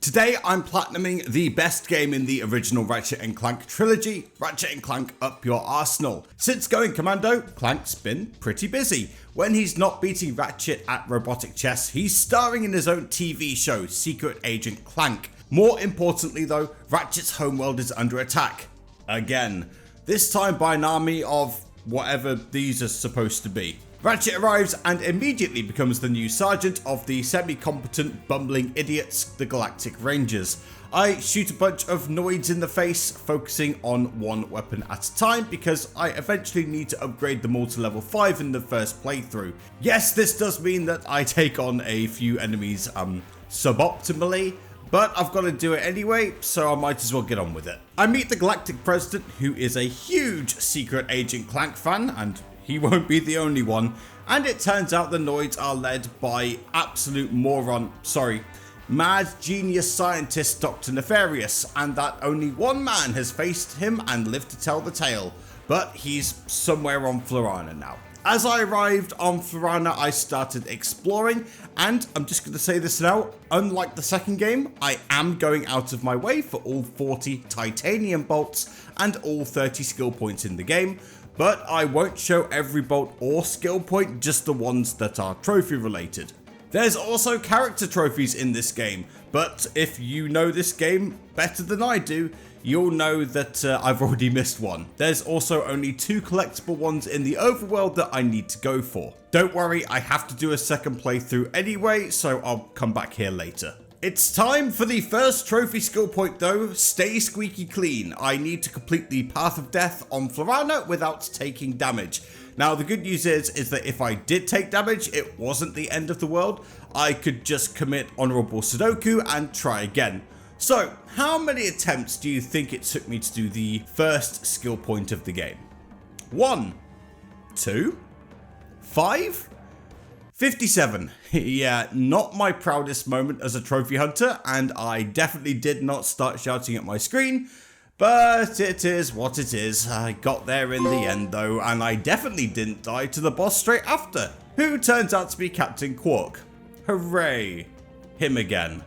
Today I'm platinuming the best game in the original Ratchet & Clank trilogy, Ratchet & Clank Up Your Arsenal. Since Going Commando, Clank's been pretty busy. When he's not beating Ratchet at robotic chess, he's starring in his own TV show, Secret Agent Clank. More importantly though, Ratchet's homeworld is under attack. Again. This time by an army of whatever these are supposed to be. Ratchet arrives and immediately becomes the new sergeant of the semi-competent, bumbling idiots, the Galactic Rangers. I shoot a bunch of noids in the face, focusing on one weapon at a time because I eventually need to upgrade them all to level 5 in the first playthrough. Yes, this does mean that I take on a few enemies suboptimally, but I've got to do it anyway, so I might as well get on with it. I meet the Galactic President, who is a huge Secret Agent Clank fan, and he won't be the only one, and it turns out the Noids are led by absolute mad genius scientist Dr. Nefarious, and that only one man has faced him and lived to tell the tale, but he's somewhere on Florana now. As I arrived on Florana, I started exploring, and I'm just going to say this now, unlike the second game, I am going out of my way for all 40 titanium bolts and all 30 skill points in the game, but I won't show every bolt or skill point, just the ones that are trophy related. There's also character trophies in this game, but if you know this game better than I do, you'll know that I've already missed one. There's also only 2 collectible ones in the overworld that I need to go for. Don't worry, I have to do a second playthrough anyway, so I'll come back here later. It's time for the first trophy skill point though, stay squeaky clean. I need to complete the Path of Death on Florana without taking damage. Now the good news is that if I did take damage, it wasn't the end of the world. I could just commit honorable Sudoku and try again. So, how many attempts do you think it took me to do the first skill point of the game? 1, 2, 5, 57. Yeah, not my proudest moment as a trophy hunter, and I definitely did not start shouting at my screen, but it is what it is. I got there in the end though, and I definitely didn't die to the boss straight after, who turns out to be Captain Quark. Hooray, him again.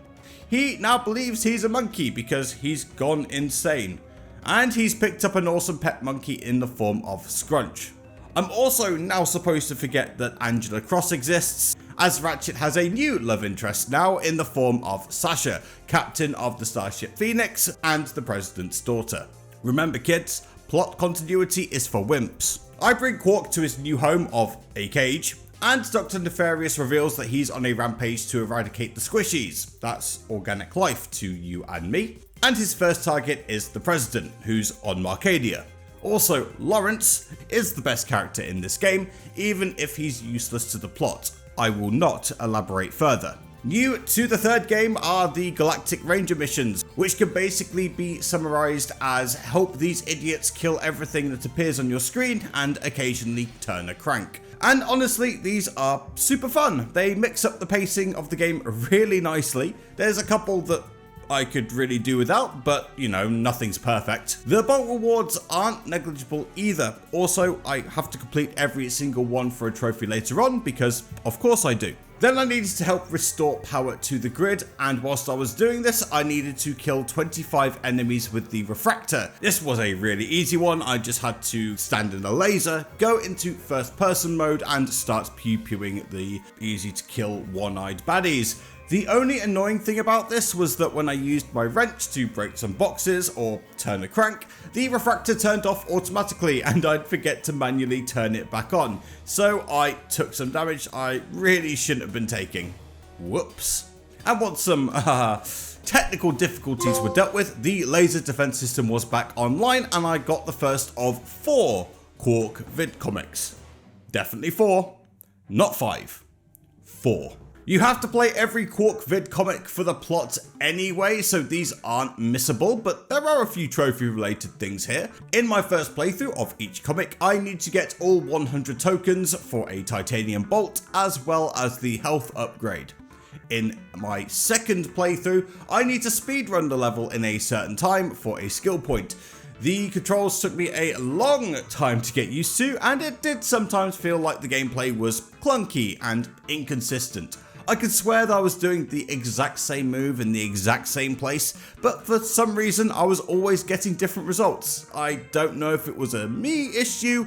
He now believes he's a monkey because he's gone insane, and he's picked up an awesome pet monkey in the form of Scrunch. I'm also now supposed to forget that Angela Cross exists, as Ratchet has a new love interest now in the form of Sasha, captain of the Starship Phoenix and the President's daughter. Remember kids, plot continuity is for wimps. I bring Quark to his new home of a cage, and Dr. Nefarious reveals that he's on a rampage to eradicate the squishies, that's organic life to you and me, and his first target is the President, who's on Marcadia. Also, Lawrence is the best character in this game, even if he's useless to the plot. I will not elaborate further. New to the third game are the Galactic Ranger missions, which can basically be summarized as help these idiots kill everything that appears on your screen and occasionally turn a crank. And honestly, these are super fun. They mix up the pacing of the game really nicely. There's a couple that I could really do without, but you know, nothing's perfect. The bolt rewards aren't negligible either. Also, I have to complete every single one for a trophy later on because of course I do. Then I needed to help restore power to the grid, and whilst I was doing this, I needed to kill 25 enemies with the refractor. This was a really easy one. I just had to stand in a laser, go into first person mode and start pew-pewing the easy to kill one-eyed baddies. The only annoying thing about this was that when I used my wrench to break some boxes or turn a crank, the refractor turned off automatically and I'd forget to manually turn it back on. So I took some damage I really shouldn't have been taking. Whoops. And once some technical difficulties were dealt with, the laser defense system was back online and I got the first of 4 Quark vid comics. Definitely 4, not 5. 4. You have to play every Quark vid comic for the plot anyway, so these aren't missable, but there are a few trophy related things here. In my first playthrough of each comic, I need to get all 100 tokens for a titanium bolt, as well as the health upgrade. In my second playthrough, I need to speedrun the level in a certain time for a skill point. The controls took me a long time to get used to, and it did sometimes feel like the gameplay was clunky and inconsistent. I could swear that I was doing the exact same move in the exact same place, but for some reason I was always getting different results. I don't know if it was a me issue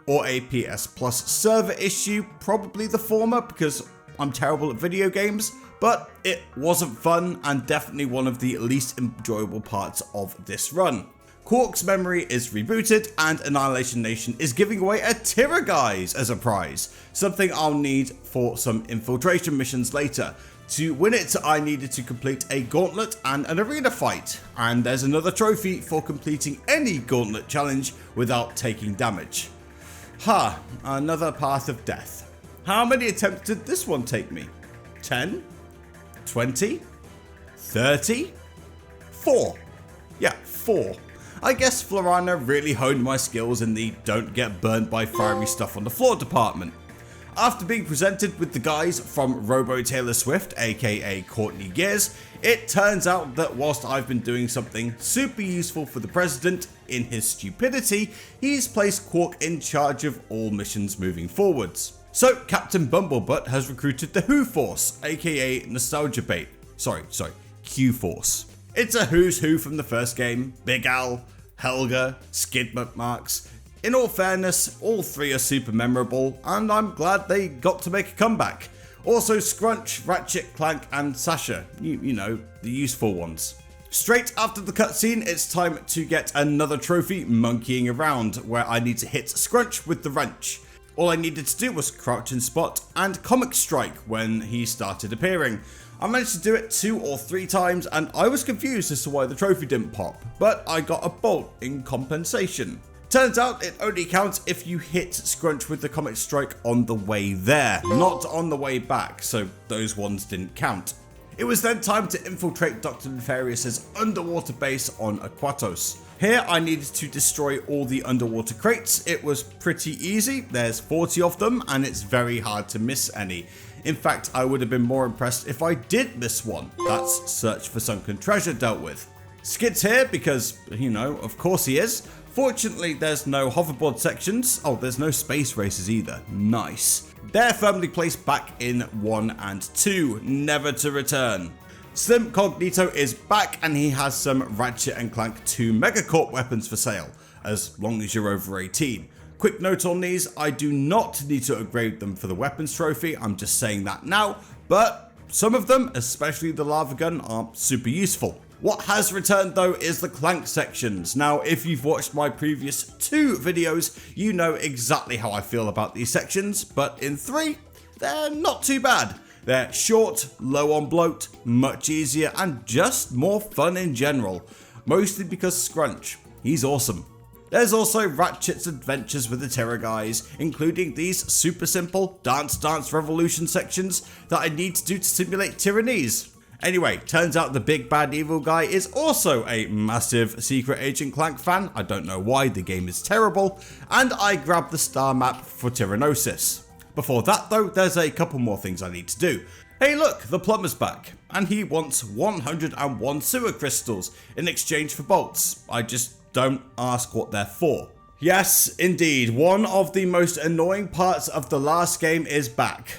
or a PS Plus server issue, probably the former because I'm terrible at video games, but it wasn't fun and definitely one of the least enjoyable parts of this run. Quark's memory is rebooted and Annihilation Nation is giving away a Tiraguise as a prize, something I'll need for some infiltration missions later. To win it, I needed to complete a gauntlet and an arena fight, and there's another trophy for completing any gauntlet challenge without taking damage. Another path of death. How many attempts did this one take me? 10? 20? 30? 4? Yeah, 4. I guess Florana really honed my skills in the don't get burned by fiery stuff on the floor department. After being presented with the guys from Robo Taylor Swift, aka Courtney Gears, it turns out that whilst I've been doing something super useful for the president, in his stupidity, he's placed Quark in charge of all missions moving forwards. So Captain Bumblebutt has recruited the Who Force, aka Nostalgia Bait. Sorry, Q Force. It's a who's who from the first game: Big Al, Helga, Skidmut Marks. In all fairness, all three are super memorable, and I'm glad they got to make a comeback. Also Scrunch, Ratchet, Clank, and Sasha, you know, the useful ones. Straight after the cutscene, it's time to get another trophy monkeying around, where I need to hit Scrunch with the wrench. All I needed to do was crouch and spot and comic strike when he started appearing. I managed to do it 2 or 3 times and I was confused as to why the trophy didn't pop, but I got a bolt in compensation. Turns out it only counts if you hit Scrunch with the comic strike on the way there, not on the way back, so those ones didn't count. It was then time to infiltrate Dr. Nefarious' underwater base on Aquatos. Here I needed to destroy all the underwater crates. It was pretty easy, there's 40 of them and it's very hard to miss any. In fact, I would have been more impressed if I did miss one. That's Search for Sunken Treasure dealt with. Skid's here because, you know, of course he is. Fortunately, there's no hoverboard sections. Oh, there's no space races either. Nice. They're firmly placed back in 1 and 2, never to return. Slim Cognito is back and he has some Ratchet and Clank 2 Megacorp weapons for sale, as long as you're over 18. Quick note on these, I do not need to upgrade them for the weapons trophy, I'm just saying that now, but some of them, especially the lava gun, are super useful. What has returned though is the Clank sections. Now if you've watched my previous 2 videos, you know exactly how I feel about these sections, but in 3, they're not too bad. They're short, low on bloat, much easier, and just more fun in general. Mostly because Scrunch, he's awesome. There's also Ratchet's adventures with the Tiraguise, including these super simple Dance Dance Revolution sections that I need to do to simulate tyrannies. Anyway, turns out the big bad evil guy is also a massive Secret Agent Clank fan. I don't know why, the game is terrible. And I grabbed the star map for Tyrannosis. Before that though, there's a couple more things I need to do. Hey look, the plumber's back, and he wants 101 sewer crystals in exchange for bolts. I just don't ask what they're for. Yes, indeed, one of the most annoying parts of the last game is back.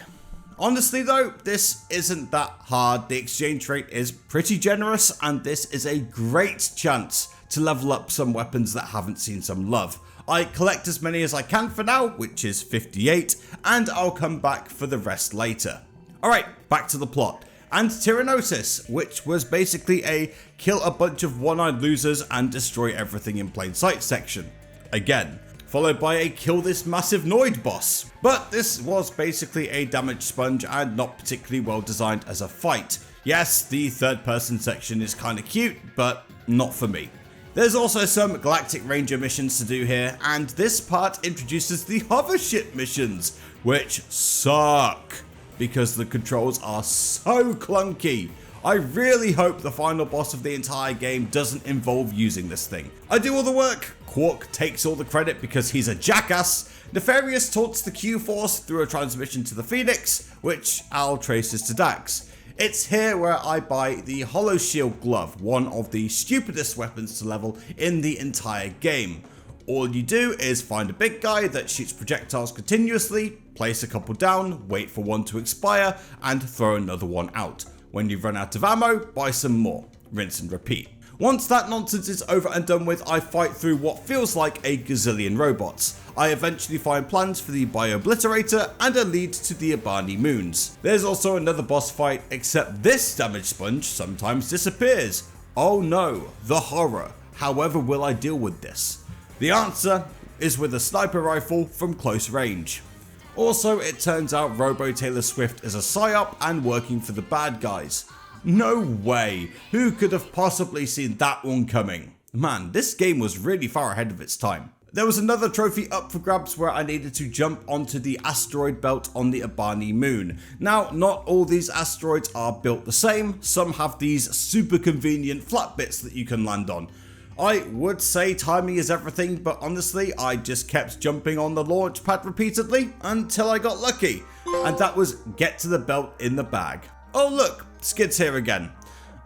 Honestly though, this isn't that hard, the exchange rate is pretty generous, and this is a great chance to level up some weapons that haven't seen some love. I collect as many as I can for now, which is 58, and I'll come back for the rest later. Alright, back to the plot. And Tyrannosis, which was basically a kill a bunch of one-eyed losers and destroy everything in plain sight section. Again, followed by a kill this massive Noid boss. But this was basically a damage sponge and not particularly well designed as a fight. Yes, the third person section is kinda cute, but not for me. There's also some Galactic Ranger missions to do here, and this part introduces the hover ship missions, which suck because the controls are so clunky. I really hope the final boss of the entire game doesn't involve using this thing. I do all the work, Quark takes all the credit because he's a jackass, Nefarious taunts the Q-Force through a transmission to the Phoenix, which Al traces to Dax. It's here where I buy the Hollow Shield Glove, one of the stupidest weapons to level in the entire game. All you do is find a big guy that shoots projectiles continuously, place a couple down, wait for one to expire, and throw another one out. When you've run out of ammo, buy some more. Rinse and repeat. Once that nonsense is over and done with, I fight through what feels like a gazillion robots. I eventually find plans for the Bio-Obliterator and a lead to the Abani Moons. There's also another boss fight, except this damage sponge sometimes disappears. Oh no, the horror. However will I deal with this? The answer is with a sniper rifle from close range. Also, it turns out Robo Taylor Swift is a psyop and working for the bad guys. No way! Who could have possibly seen that one coming? Man, this game was really far ahead of its time. There was another trophy up for grabs where I needed to jump onto the asteroid belt on the Abani Moon. Now, not all these asteroids are built the same, some have these super convenient flat bits that you can land on. I would say timing is everything, but honestly, I just kept jumping on the launch pad repeatedly until I got lucky. And that was get to the belt in the bag. Oh look, Skid's here again.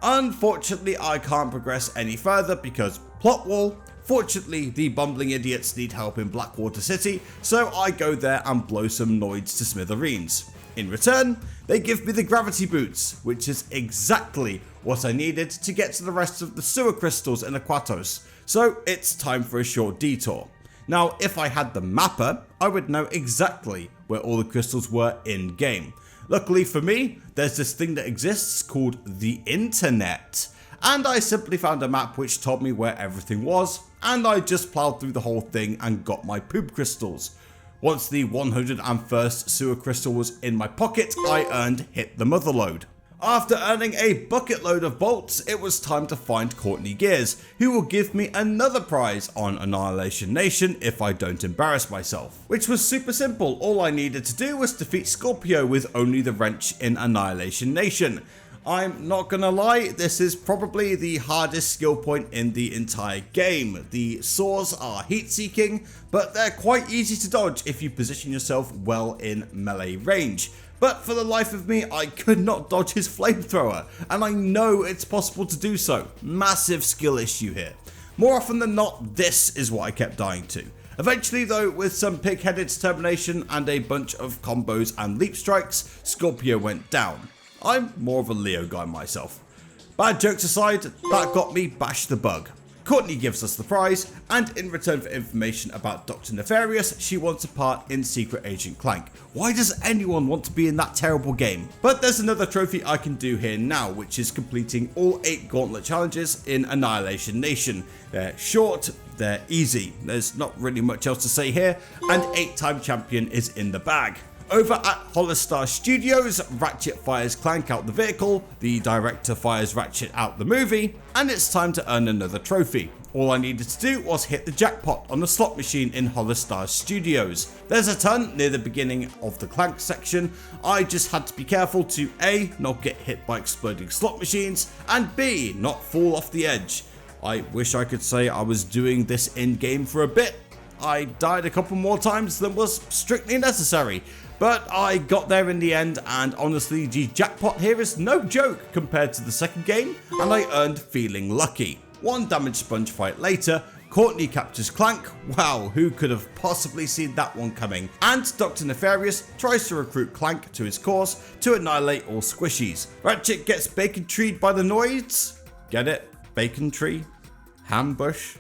Unfortunately, I can't progress any further because plot wall. Fortunately, the bumbling idiots need help in Blackwater City, so I go there and blow some noids to smithereens. In return, they give me the gravity boots, which is exactly what I needed to get to the rest of the sewer crystals in Aquatos, so it's time for a short detour. Now, if I had the mapper, I would know exactly where all the crystals were in game. Luckily for me, there's this thing that exists called the internet, and I simply found a map which told me where everything was, and I just plowed through the whole thing and got my poop crystals. Once the 101st sewer crystal was in my pocket, I earned Hit the Motherlode. After earning a bucket load of bolts, it was time to find Courtney Gears, who will give me another prize on Annihilation Nation if I don't embarrass myself. Which was super simple, all I needed to do was defeat Scorpio with only the wrench in Annihilation Nation. I'm not gonna lie, this is probably the hardest skill point in the entire game. The saws are heat-seeking, but they're quite easy to dodge if you position yourself well in melee range. But for the life of me, I could not dodge his flamethrower, and I know it's possible to do so. Massive skill issue here. More often than not, this is what I kept dying to. Eventually though, with some pig-headed determination and a bunch of combos and leap strikes, Scorpio went down. I'm more of a Leo guy myself. Bad jokes aside, that got me Bash the Bug. Courtney gives us the prize, and in return for information about Dr. Nefarious, she wants a part in Secret Agent Clank. Why does anyone want to be in that terrible game? But there's another trophy I can do here now, which is completing all 8 gauntlet challenges in Annihilation Nation. They're short, they're easy, there's not really much else to say here, and 8-time champion is in the bag. Over at Hollistar Studios, Ratchet fires Clank out the vehicle, the director fires Ratchet out the movie, and it's time to earn another trophy. All I needed to do was hit the jackpot on the slot machine in Hollistar Studios. There's a ton near the beginning of the Clank section. I just had to be careful to A, not get hit by exploding slot machines, and B, not fall off the edge. I wish I could say I was doing this in game for a bit. I died a couple more times than was strictly necessary. But I got there in the end, and honestly, the jackpot here is no joke compared to the second game, and I earned feeling lucky. One damage sponge fight later, Courtney captures Clank. Wow, who could have possibly seen that one coming? And Dr. Nefarious tries to recruit Clank to his course to annihilate all squishies. Ratchet gets bacon treed by the noids. Get it? Bacon tree? Hambush?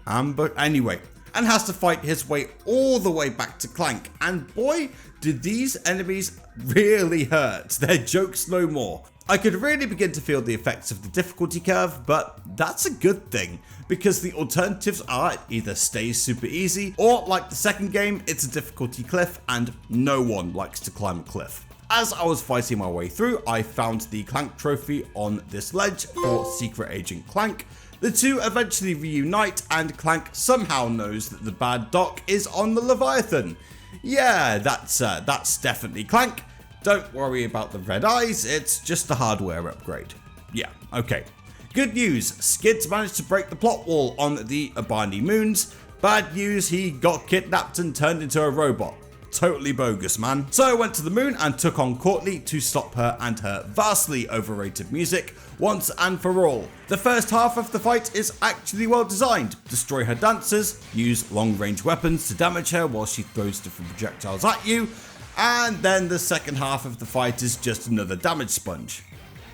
Ambush? Anyway. And has to fight his way all the way back to Clank, and boy, did these enemies really hurt. They're jokes no more. I could really begin to feel the effects of the difficulty curve, but that's a good thing, because the alternatives are it either stays super easy, or like the second game, it's a difficulty cliff, and no one likes to climb a cliff. As I was fighting my way through, I found the Clank trophy on this ledge for Secret Agent Clank. The two eventually reunite, and Clank somehow knows that the bad doc is on the Leviathan. Yeah, that's definitely Clank. Don't worry about the red eyes, it's just a hardware upgrade. Yeah, okay. Good news, Skids managed to break the plot wall on the Abani Moons. Bad news, he got kidnapped and turned into a robot. Totally bogus, man. So I went to the moon and took on Courtney to stop her and her vastly overrated music once and for all. The first half of the fight is actually well designed. Destroy her dancers, use long range weapons to damage her while she throws different projectiles at you, And then the second half of the fight is just another damage sponge.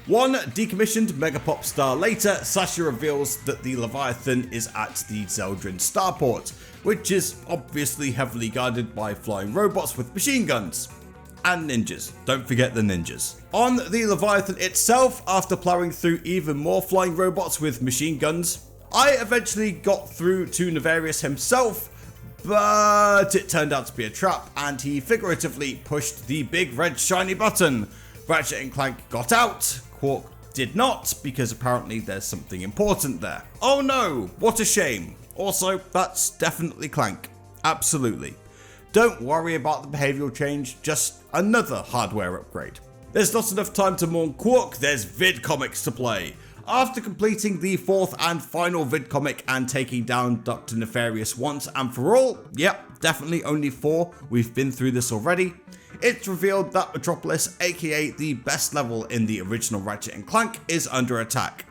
One decommissioned Megapop star later, Sasha reveals that the Leviathan is at the Zeldrin starport, which is obviously heavily guarded by flying robots with machine guns. And ninjas, don't forget the ninjas. On the Leviathan itself, after plowing through even more flying robots with machine guns, I eventually got through to Nefarious himself, but it turned out to be a trap and he figuratively pushed the big red shiny button. Ratchet and Clank got out, Quark did not, because apparently there's something important there. Oh no, what a shame. Also, that's definitely Clank. Absolutely. Don't worry about the behavioural change, just another hardware upgrade. There's not enough time to mourn Quark, there's vid comics to play. After completing the fourth and final vid comic and taking down Dr. Nefarious once and for all, yep, definitely only 4, we've been through this already, it's revealed that Metropolis, aka the best level in the original Ratchet and Clank, is under attack.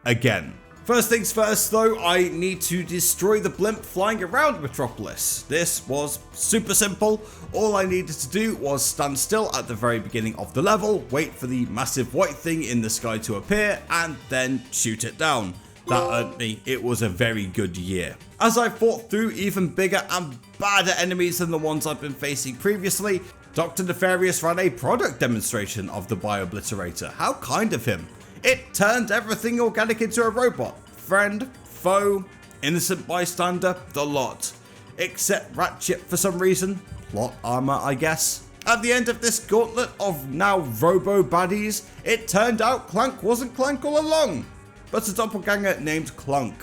Again. First things first though, I need to destroy the blimp flying around Metropolis. This was super simple. All I needed to do was stand still at the very beginning of the level, wait for the massive white thing in the sky to appear, and then shoot it down. That earned me, it was a very good year. As I fought through even bigger and badder enemies than the ones I've been facing previously, Dr. Nefarious ran a product demonstration of the Bio-Obliterator. How kind of him. It turned everything organic into a robot. Friend, foe, innocent bystander, the lot. Except Ratchet for some reason. Plot armor, I guess. At the end of this gauntlet of now robo baddies, it turned out Clank wasn't Clank all along, but a doppelganger named Clunk.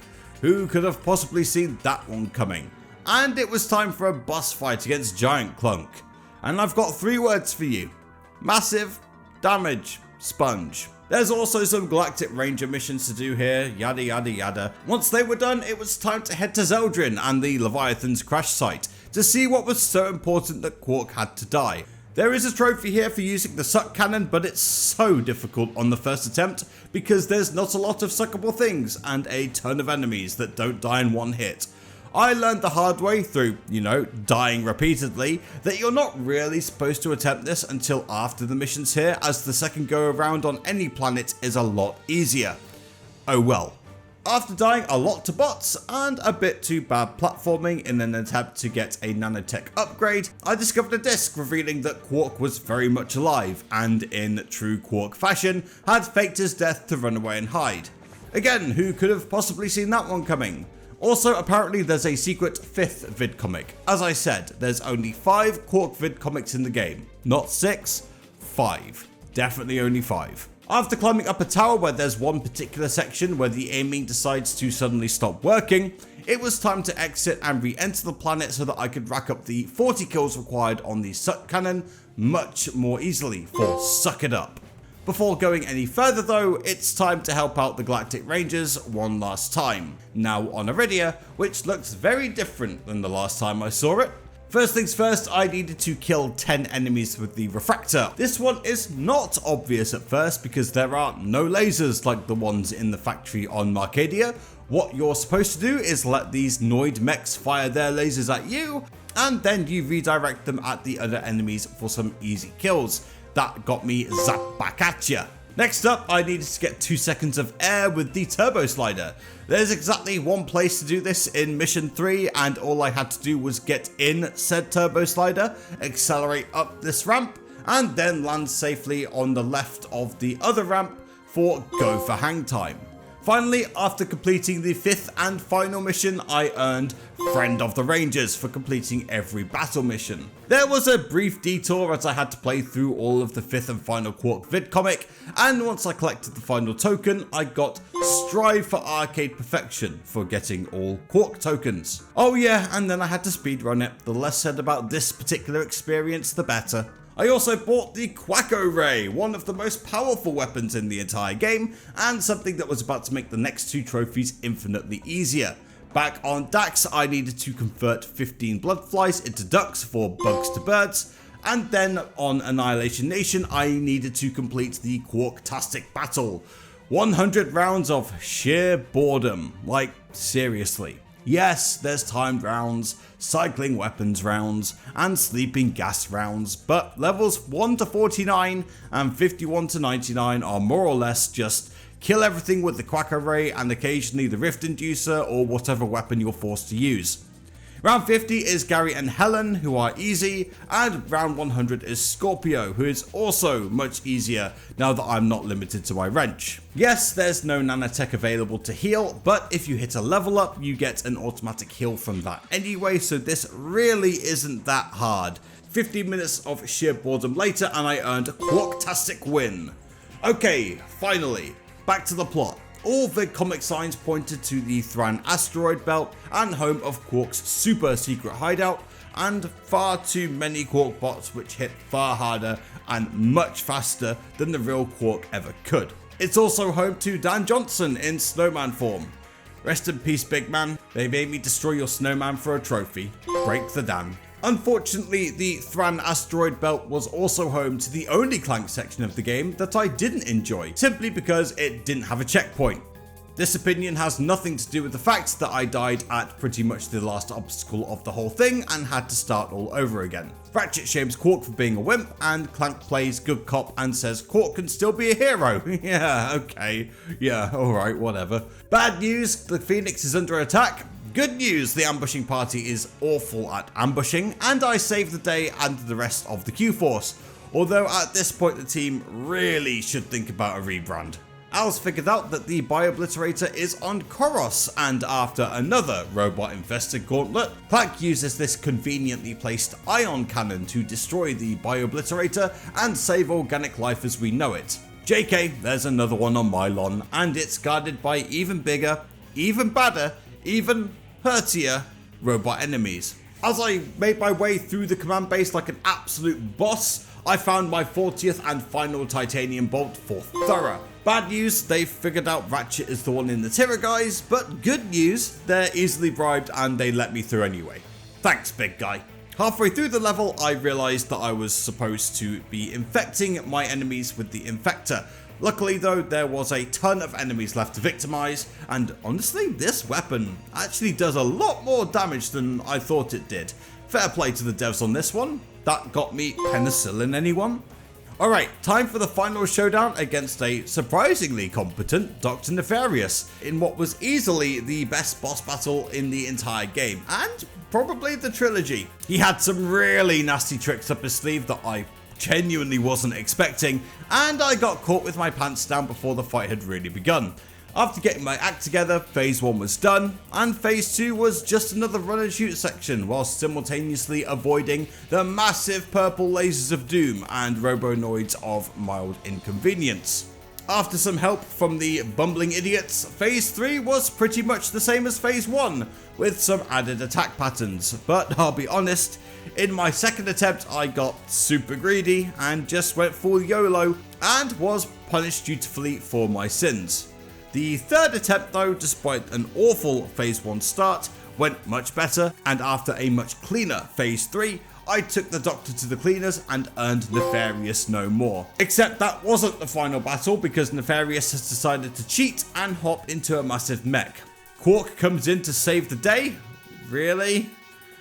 Who could have possibly seen that one coming? And it was time for a boss fight against Giant Clunk. And I've got 3 words for you. Massive damage sponge. There's also some Galactic Ranger missions to do here, yada yada yada. Once they were done, it was time to head to Zeldrin and the Leviathan's crash site to see what was so important that Quark had to die. There is a trophy here for using the suck cannon, but it's so difficult on the first attempt because there's not a lot of suckable things and a ton of enemies that don't die in one hit. I learned the hard way through, dying repeatedly, that you're not really supposed to attempt this until after the missions here, as the second go around on any planet is a lot easier. Oh well. After dying a lot to bots and a bit to bad platforming in an attempt to get a nanotech upgrade, I discovered a disc revealing that Quark was very much alive and, in true Quark fashion, had faked his death to run away and hide. Again, who could have possibly seen that one coming? Also, apparently there's a secret 5th vid comic. As I said, there's only 5 Quark vid comics in the game. Not 6, 5. Definitely only 5. After climbing up a tower where there's one particular section where the aiming decides to suddenly stop working, it was time to exit and re-enter the planet so that I could rack up the 40 kills required on the suck cannon much more easily for Suck It Up. Before going any further though, it's time to help out the Galactic Rangers one last time, now on Iridia, which looks very different than the last time I saw it. First things first, I needed to kill 10 enemies with the refractor. This one is not obvious at first because there are no lasers like the ones in the factory on Marcadia. What you're supposed to do is let these Noid mechs fire their lasers at you, and then you redirect them at the other enemies for some easy kills. That got me zapped back at ya. Next up, I needed to get 2 seconds of air with the turbo slider. There's exactly one place to do this in mission 3, and all I had to do was get in said turbo slider, accelerate up this ramp, and then land safely on the left of the other ramp for go for hang time. Finally, after completing the 5th and final mission, I earned Friend of the Rangers for completing every battle mission. There was a brief detour as I had to play through all of the 5th and final Quark vid comic, and once I collected the final token, I got Strive for Arcade Perfection for getting all Quark tokens. Oh yeah, and then I had to speedrun it. The less said about this particular experience, the better. I also bought the Quacko Ray, one of the most powerful weapons in the entire game, and something that was about to make the next 2 trophies infinitely easier. Back on Dax, I needed to convert 15 bloodflies into ducks for bugs to birds, and then on Annihilation Nation, I needed to complete the Quarktastic battle. 100 rounds of sheer boredom, like seriously. Yes, there's timed rounds, cycling weapons rounds, and sleeping gas rounds, but levels 1 to 49 and 51 to 99 are more or less just kill everything with the Quack Array and occasionally the Rift Inducer or whatever weapon you're forced to use. Round 50 is Gary and Helen, who are easy, and round 100 is Scorpio, who is also much easier now that I'm not limited to my wrench. Yes, there's no nanotech available to heal, but if you hit a level up, you get an automatic heal from that anyway, so this really isn't that hard. 15 minutes of sheer boredom later, and I earned a Quarktastic win. Okay, finally, back to the plot. All the comic signs pointed to the Thran asteroid belt and home of Quark's super secret hideout, and far too many Quark bots which hit far harder and much faster than the real Quark ever could. It's also home to Dan Johnson in snowman form. Rest in peace, big man. They made me destroy your snowman for a trophy. Break the dam. Unfortunately, the Thran asteroid belt was also home to the only Clank section of the game that I didn't enjoy, simply because it didn't have a checkpoint. This opinion has nothing to do with the fact that I died at pretty much the last obstacle of the whole thing and had to start all over again. Ratchet shames Quark for being a wimp, and Clank plays good cop and says Quark can still be a hero. Yeah, okay. Yeah, alright, whatever. Bad news, the Phoenix is under attack. Good news, the ambushing party is awful at ambushing, and I saved the day and the rest of the Q-Force, although at this point the team really should think about a rebrand. Al's figured out that the Biobliterator is on Koros, and after another robot-infested gauntlet, Clank uses this conveniently placed ion cannon to destroy the Biobliterator and save organic life as we know it. JK, there's another one on my lawn, and it's guarded by even bigger, even badder, even hurtier robot enemies. As I made my way through the command base like an absolute boss, I found my 40th and final titanium bolt for Thorough. Bad news, they've figured out Ratchet is the one in the Terror guys, but good news, they're easily bribed and they let me through anyway. Thanks, big guy. Halfway through the level, I realized that I was supposed to be infecting my enemies with the Infector. Luckily though, there was a ton of enemies left to victimize, and honestly, this weapon actually does a lot more damage than I thought it did. Fair play to the devs on this one. That got me penicillin, anyone? Alright, time for the final showdown against a surprisingly competent Dr. Nefarious, in what was easily the best boss battle in the entire game, and probably the trilogy. He had some really nasty tricks up his sleeve that I genuinely wasn't expecting, and I got caught with my pants down before the fight had really begun. After getting my act together, phase 1 was done, and phase 2 was just another run and shoot section, whilst simultaneously avoiding the massive purple lasers of doom and robonoids of mild inconvenience. After some help from the bumbling idiots, phase 3 was pretty much the same as phase 1, with some added attack patterns, but I'll be honest, in my second attempt I got super greedy and just went full YOLO and was punished dutifully for my sins. The third attempt though, despite an awful phase 1 start, went much better, and after a much cleaner phase 3, I took the Doctor to the cleaners and earned Nefarious no more. Except that wasn't the final battle, because Nefarious has decided to cheat and hop into a massive mech. Quark comes in to save the day? Really?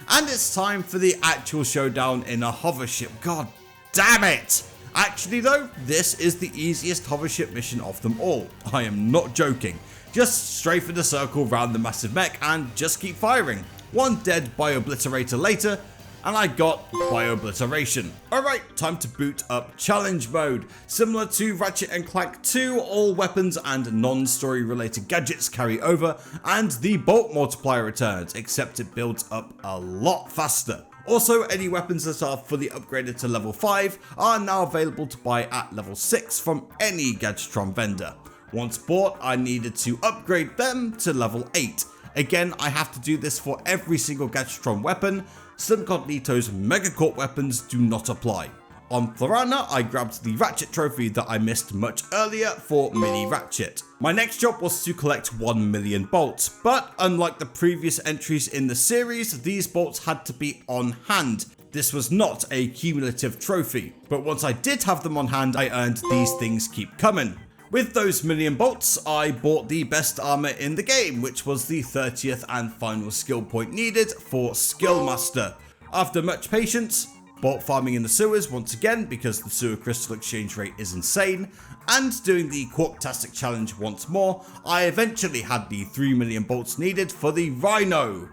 And it's time for the actual showdown in a hover ship. God damn it! Actually though, this is the easiest hover ship mission of them all. I am not joking. Just strafe in a circle round the massive mech and just keep firing. One dead Biobliterator later, and I got Biobliteration. Alright, time to boot up challenge mode. Similar to Ratchet and Clank 2, all weapons and non-story related gadgets carry over, and the bolt multiplier returns, except it builds up a lot faster. Also, any weapons that are fully upgraded to level 5 are now available to buy at level 6 from any Gadgetron vendor. Once bought, I needed to upgrade them to level 8. Again, I have to do this for every single Gadgetron weapon. Slimcognito's Megacorp weapons do not apply. On Thorana, I grabbed the Ratchet trophy that I missed much earlier for Mini Ratchet. My next job was to collect 1 million bolts, but unlike the previous entries in the series, these bolts had to be on hand. This was not a cumulative trophy, but once I did have them on hand, I earned These Things Keep Coming. With those million bolts, I bought the best armor in the game, which was the 30th and final skill point needed for Skill Master. After much patience, bought farming in the sewers once again because the sewer crystal exchange rate is insane, and doing the Quarktastic challenge once more, I eventually had the 3 million bolts needed for the Rhino,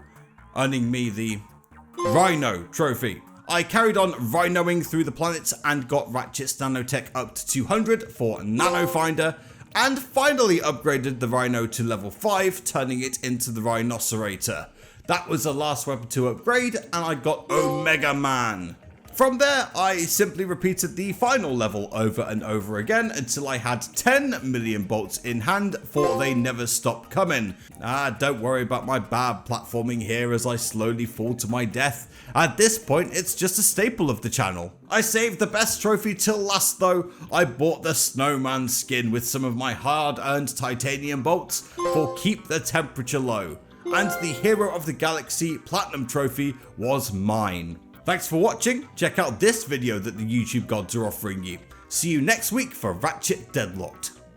earning me the Rhino trophy. I carried on rhinoing through the planets and got Ratchet's nanotech up to 200 for Nano Finder, and finally upgraded the Rhino to level 5, turning it into the Rhinocerator. That was the last weapon to upgrade, and I got Omega Man. From there, I simply repeated the final level over and over again until I had 10 million bolts in hand, for they never stopped coming. Don't worry about my bad platforming here as I slowly fall to my death. At this point, it's just a staple of the channel. I saved the best trophy till last though. I bought the snowman skin with some of my hard-earned titanium bolts for Keep the Temperature Low. And the Hero of the Galaxy Platinum trophy was mine. Thanks for watching. Check out this video that the YouTube gods are offering you. See you next week for Ratchet Deadlocked.